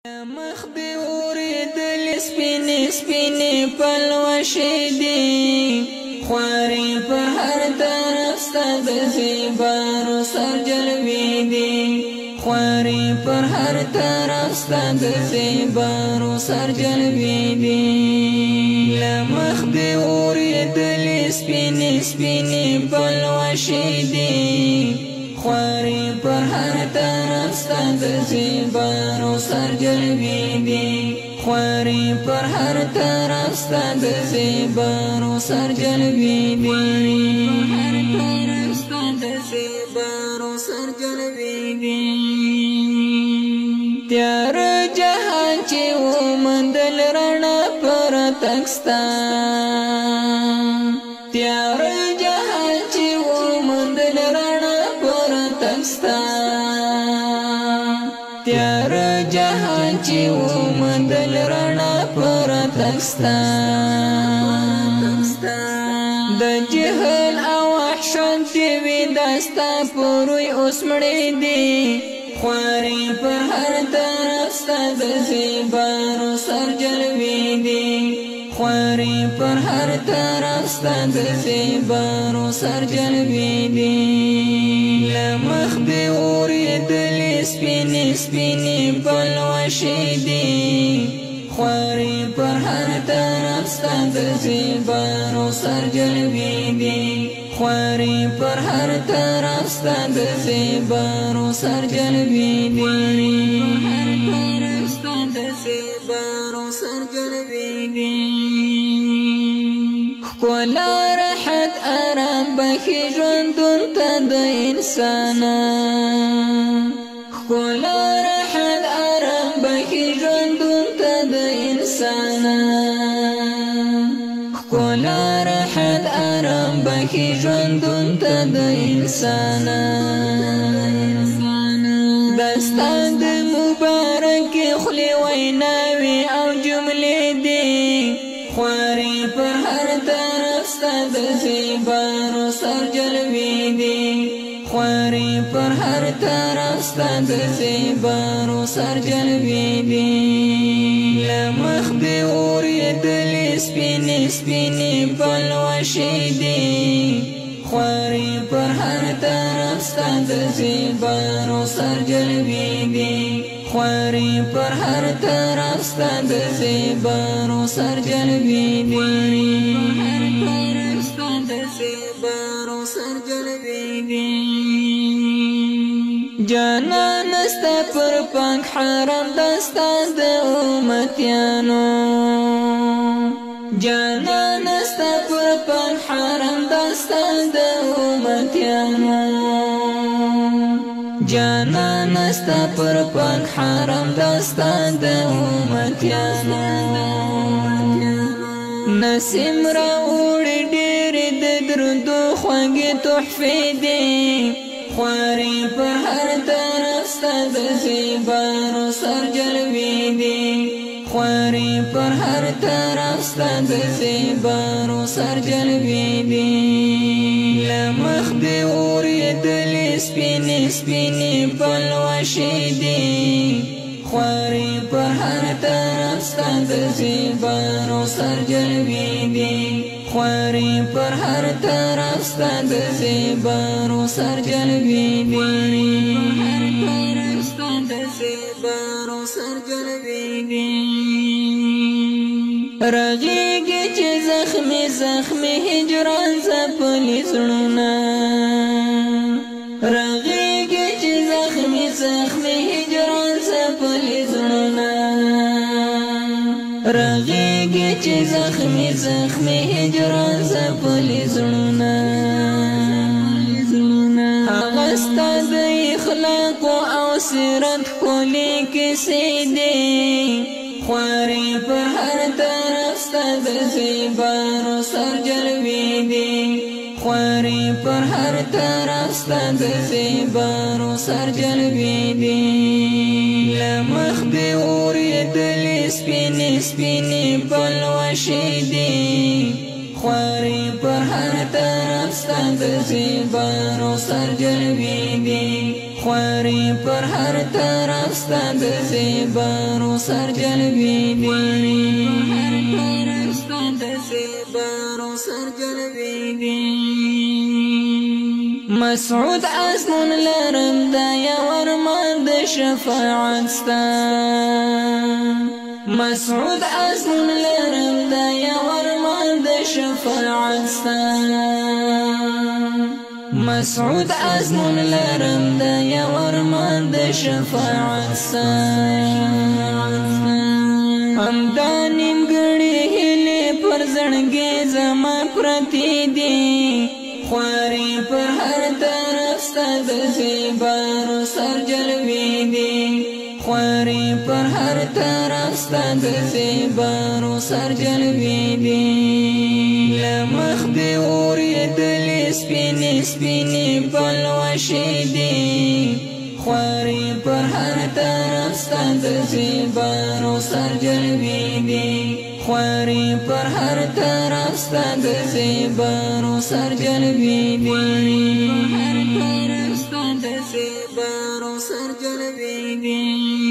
مخ دې اورېدل سپینې سپینې پلوشې دي خوارې په هر طرف ستا د زیبارو سرجلوې دي خوارې پر هر طرف ستا د زیبارو سرجلوې دي له مخ دې اورېدل سپینې سپینې پلوشې دي خوارې پر هر طرف ستا د زیبارو سرجلوې دي خوارې پر هر طرف ستا د زیبارو سرجلوې دي هر طرف ستا د زیبارو سرجلوې دي تیار جهان چې ومندل رڼا پر تک ستا تیار جهان چې ومندل رڼا پر تک ستا تیار جهان چې ومندل رڼا پر تک ستا د جهل او وحشت چې وي داستا پروي اوس مړې دي خوارې پر هر طرف ستا د زیبارو سرجلوې دي خوارې پر هر طرف ستا د زیبارو سرجلوې دي له مخ دې اورېدلې سپینې سپینې پلوشې دي خوارې پر هر طرف ستا د زیبارو سرجلوې دي خوارې پر هر طرف ستا د زیبارو سرجلوې دي هر طرف ستا د زیبارو سرجلوې دي ښکلا راحت آرام بخي ژوندون ته د انسان ښکلا راحت آرام بخي ژوندون ته د انسان ښکلا راحت آرام بخي ژوندون ته د انسان دستا د مبارک خولې ویناوې او جملې دي خوارې پر هر طرف ستا د زیبارو سرجلوې دي خوارې پر هر طرف ستا د زیبارو سرجلوې دي له مخ دې اورېدلې سپینې سپینې پلوشې دي خوارې پر هر طرف ستا د زیبارو سرجلوې دي خوارې پر هر طرف ستا د زیبارو سرجلوې دي هر طرف ستا د زیبارو سرجلوې دي جانان ستا پر پاک حرم دستا د امتیانو جانان ستا پر پاک حرم دستا د امتیانو جانان ستا پر پاک حرم دستا د امتیانو نسیم راوړي ډېرې د درودو خوږې تحفې دي خوارې پر هر طرف ستا د زیبارو سرجلوې دي خوارې پر هر طرف ستا د زیبارو سرجلوې دي له مخ دې اورېدلې سپینې سپینې پلوشې دي خوارې پر هر طرف ستا د زیبارو سرجلوې دي خوارې پر هر طرف ستا د زیبارو سرجلوې دي هر طرف ستا د زیبارو سرجلوې دي رغېږي چې زخمي زخمي هجران ځپلي زړونه رغېږي چې زخمي زخمي هجران ځپلي زړونه رغېږي چې زخمي زخمي هجران ځپلي زړونه هغه ستا د اخلاقو او سیرت ښکلې کیسې دي خوارې پر هر طرف ستا د زیبارو سرجلوې دي خوارې پر هر طرف ستا د زیبارو سرجلوې دي له مخ دې اورېدلې سپینې سپینې پلوشې دي خوارې پر هر طرف ستا د زیبارو سرجلوې دي خواري پر هر طرف ستا د زیبارو سر جلوی دی مسعود عزمون لرم دا یا ورمان د شفاعت ستا مسعود عزمون لرم دا یا ورمان د شفاعت ستا مسعود عزمون لرم دا یا ورمان د شفاعت ستا همدانیم گڑی هلی پر زنگی زما پرتی دی خواری پر هر طرف ستا د زیبارو سر جلوی دی خواری پر هر طرف ستا د زیبارو سر جلوی دی لمخ دی اوریدلی سپینی سپینی پلوشی دی خواری پر هر طرف ستا د زیبارو سر جلوی دی خواری پر هر طرف ستا د زیبارو سر جلوی دی هر طرف ستا د زیبارو سر جلوی دی